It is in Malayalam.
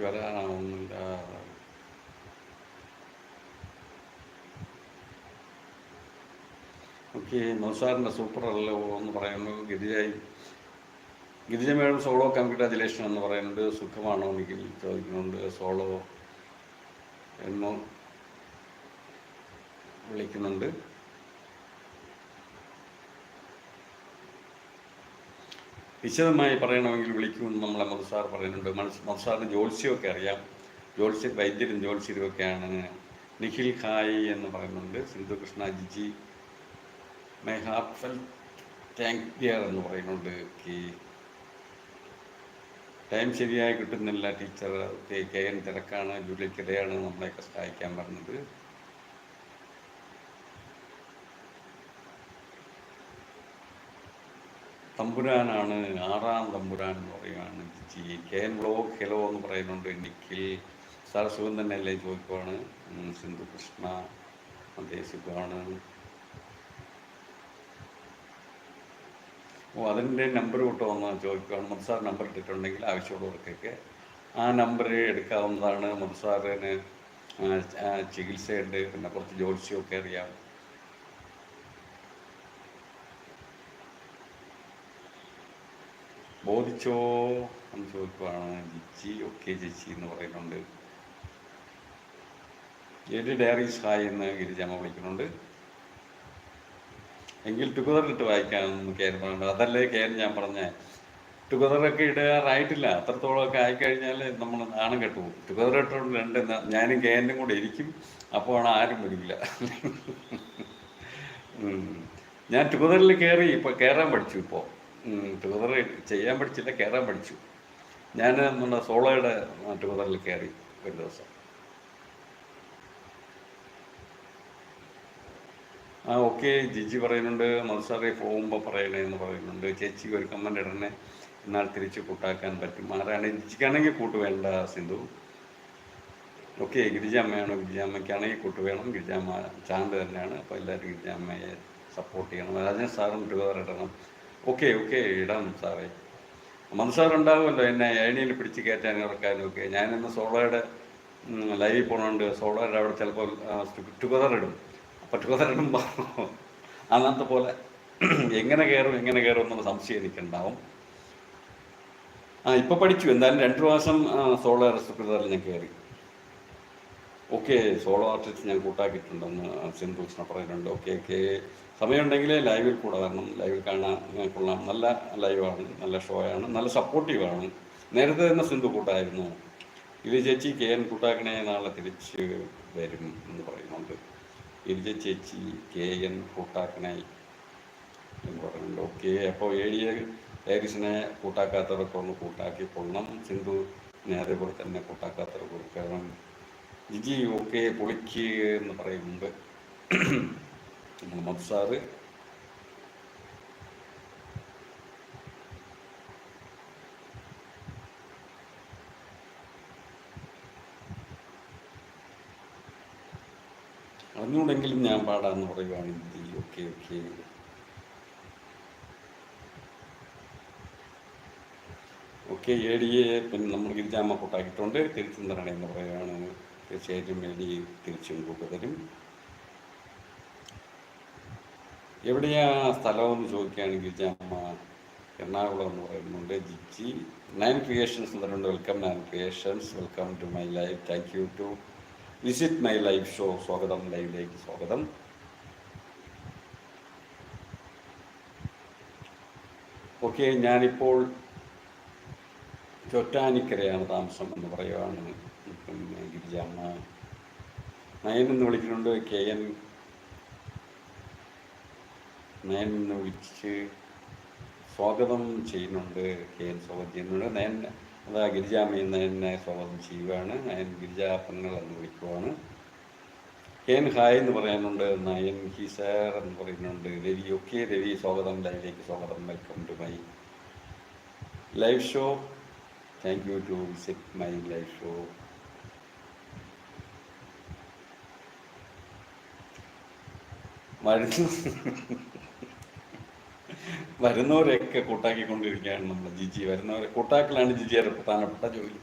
വരാനാവുന്നില്ല. ഓക്കെ, നൗസാറിൻ്റെ സൂപ്പറല്ലോ എന്ന് പറയുന്നു. ഗിരിജ മേഡം സോളോ കൺഗ്രാജുലേഷൻ എന്ന് പറയുന്നുണ്ട്. സുഖമാണോ നിഖിൽ ചോദിക്കുന്നുണ്ട്. സോളോ എന്ന് വിളിക്കുന്നുണ്ട്. വിശദമായി പറയണമെങ്കിൽ വിളിക്കുമെന്ന് നമ്മളെ മധുസാർ പറയുന്നുണ്ട്. മധുസാറിന് ജ്യോത്സ്യമൊക്കെ അറിയാം. വൈദ്യരും ജ്യോത്സ്യരും ഒക്കെയാണ്. നിഖിൽ ഹായ് എന്ന് പറയുന്നുണ്ട്. Sindhu Krishna Jiji my heart felt thank dear എന്ന് പറയുന്നുണ്ട്. ടൈം ശരിയായി കിട്ടുന്നില്ല ടീച്ചർ. കെ എൻ തിരക്കാണ്, ജൂലിക്കിടെയാണ് നമ്മളെയൊക്കെ സഹായിക്കാൻ പറഞ്ഞത്. തമ്പുരാനാണ്, 6-ാം തമ്പുരാൻ എന്ന് പറയുകയാണ് Jiji. K N vlog hello എന്ന് പറയുന്നുണ്ട്. നിഖിൽ സാർ സുഖം തന്നെയല്ലേ ചോദിക്കുവാണ്. സിന്ധു കൃഷ്ണ അതേ സുഖമാണ്. അതിൻ്റെ നമ്പർ കിട്ടുമെന്ന് ചോദിക്കുകയാണ്. മധുസാർ നമ്പർ ഇട്ടിട്ടുണ്ടെങ്കിൽ ആവശ്യമുള്ളവർക്കൊക്കെ ആ നമ്പർ എടുക്കാവുന്നതാണ്. മധുസാറിന് ചികിത്സയുണ്ട്, പിന്നെ കുറച്ച് ജ്യോത്സ്യമൊക്കെ അറിയാം. ബോധിച്ചോ എന്ന് ചോദിക്കുവാണ് ജിജി. ഓക്കെ ജിജി എന്ന് പറയുന്നുണ്ട്. ഡയറീസ് ഹായ് എന്ന് ഗിരിജാമ്മ വിളിക്കുന്നുണ്ട്. എങ്കിൽ ടുഗദറിട്ട് വായിക്കാമെന്ന് കെയർ പറയുന്നത്. അതല്ലേ കെയർ ഞാൻ പറഞ്ഞേ, ടുഗദറൊക്കെ ഇടാറായിട്ടില്ല. അത്രത്തോളമൊക്കെ ആയിക്കഴിഞ്ഞാൽ നമ്മൾ നാണം കെട്ടുപോകും. ടുഗദർ ഇട്ടുകൊണ്ട് ഞാനും കെയറിനും കൂടെ ഇരിക്കും. അപ്പോൾ ആരും വരില്ല. ഞാൻ ടുഗദറിൽ കയറി കയറാൻ പഠിച്ചു. ടുഗദർ ചെയ്യാൻ പഠിച്ചില്ല, കയറാൻ പഠിച്ചു. ഞാൻ നമ്മുടെ സോളോയുടെ ടുഗദറിൽ കയറി ഒരു ദിവസം. ഓക്കെ ജിജി പറയുന്നുണ്ട്. മധുസാറെ പോകുമ്പോൾ പറയണേ എന്ന് പറയുന്നുണ്ട്. ചേച്ചി ഒരു കമൻ്റ് ഇടണേ, എന്നാൽ തിരിച്ച് കൂട്ടാക്കാൻ പറ്റും. ആരാണ്? ജിജിക്കാണെങ്കിൽ കൂട്ട് വേണ്ട സിന്ധു. ഓക്കെ, ഗിരിജാമ്മയാണോ? ഗിരിജാമ്മയ്ക്കാണെങ്കിൽ കൂട്ട് വേണം. ഗിരിജാമ്മ ചാണ്ട് തന്നെയാണ്. അപ്പോൾ എല്ലാവരും ഗിരിജാമ്മയെ സപ്പോർട്ട് ചെയ്യണം. രാജൻ സാറും ടുഗദർ ഇടണം. ഓക്കെ ഇടാം സാറേ. മധുസാർ ഉണ്ടാകുമല്ലോ എന്നെ ഏണിയിൽ പിടിച്ച് കയറ്റാനും ഇറക്കാനും ഒക്കെ. ഞാനിന്ന് സോളോയുടെ ലൈവിൽ പോകണുണ്ട്. സോളോയുടെ അവിടെ ചിലപ്പോൾ ടുഗദർ ഇടും. അപ്പോൾ ടുഗദർ ഇടുമ്പോൾ അന്നത്തെ പോലെ എങ്ങനെ കയറും എന്നുള്ള സംശയം എനിക്കുണ്ടാവും. ഇപ്പോൾ പഠിച്ചു. എന്തായാലും 2 മാസം സോളോ ടുഗദറിൽ ഞാൻ കയറി. ഓക്കെ, സോളോ ആർട്ടിസ്റ്റ് ഞാൻ കൂട്ടാക്കിയിട്ടുണ്ടെന്ന് സിന്ധു കൃഷ്ണ പറയുന്നുണ്ട്. ഓക്കെ സമയമുണ്ടെങ്കിൽ ലൈവിൽ കൂടെ വരണം. ലൈവിൽ കാണാൻ കൊള്ളാം. നല്ല ലൈവാണ്, നല്ല ഷോയാണ്, നല്ല സപ്പോർട്ടീവാണ്. നേരത്തെ തന്നെ സിന്ധു കൂട്ടായിരുന്നു. ഇത് ചേച്ചി കെ എൻ കൂട്ടാക്കണേ, നാളെ തിരിച്ച് വരും എന്ന് പറയുന്നുണ്ട്. ഇത് ചേച്ചി കെ എൻ കൂട്ടാക്കണേ എന്ന് പറയുന്നുണ്ട്. ഓക്കെ, അപ്പോൾ ഡയറീസിനെ കൂട്ടാക്കാത്തവരൊക്കെ ഒന്ന് കൂട്ടാക്കി കൊള്ളണം. സിന്ധു അതേപോലെ തന്നെ കൂട്ടാക്കാത്തവർ കൊടുക്കണം. ജിജി ഓക്കെ പൊളിക്ക് എന്ന് പറയുന്നുണ്ട്. മുഹമ്മദ് സാറ് അറിഞ്ഞൂടെങ്കിലും ഞാൻ പാടാന്ന് പറയുവാണ് ജിജി. ഓക്കെ പിന്നെ നമ്മൾ ഗിരിജാമ്മ കൂട്ടാക്കിയിട്ടുണ്ട്. തിരിച്ചും തരണേ എന്ന് പറയുകയാണ്. തീർച്ചയായിട്ടും എടി തിരിച്ചും കൂട്ടുതരും. എവിടെയാ സ്ഥലമെന്ന് ചോദിക്കുകയാണ് ഗിരിജാമ്മ. എറണാകുളം എന്ന് പറയുന്നുണ്ട്. ജിജി 9 ക്രിയേഷൻസ് എന്ന് പറയുന്നുണ്ട്. Welcome 9 creations, welcome to my life. Thank you to visit my live show. സ്വാഗതം, ലൈവിലേക്ക് സ്വാഗതം. ഓക്കെ, ഞാനിപ്പോൾ ചോറ്റാനിക്കരയാണ് താമസം എന്ന് പറയുകയാണ്. പിന്നെ ഗിരിജാമ്മ നയൻ എന്ന് വിളിക്കുന്നുണ്ട്. കെ എൻ നയൻ എന്ന് വിളിച്ച് സ്വാഗതം ചെയ്യുന്നുണ്ട്. കെ എൻ സ്വാഗതം ചെയ്യുന്നുണ്ട്. നയൻ ഗിരിജാമ്മ നയനെ സ്വാഗതം ചെയ്യുകയാണ്. നയൻ ഗിരിജാപ്പങ്ങൾ എന്ന് വിളിക്കുവാണ്. കെ എൻ ഹായ് എന്ന് പറയാനുണ്ട്. നയൻ ഹി സാർ എന്ന് പറയുന്നുണ്ട്. രവി ഓക്കെ രവി സ്വാഗതം, ലൈവിലേക്ക് സ്വാഗതം. Welcome to my live show. Thank you to visit my live show. വരുന്നവരെയൊക്കെ കൂട്ടാക്കിക്കൊണ്ടിരിക്കുകയാണ് നമ്മൾ. ജിജി വരുന്നവരെ കൂട്ടാക്കലാണ് ജിജിയുടെ പ്രധാനപ്പെട്ട ജോലി.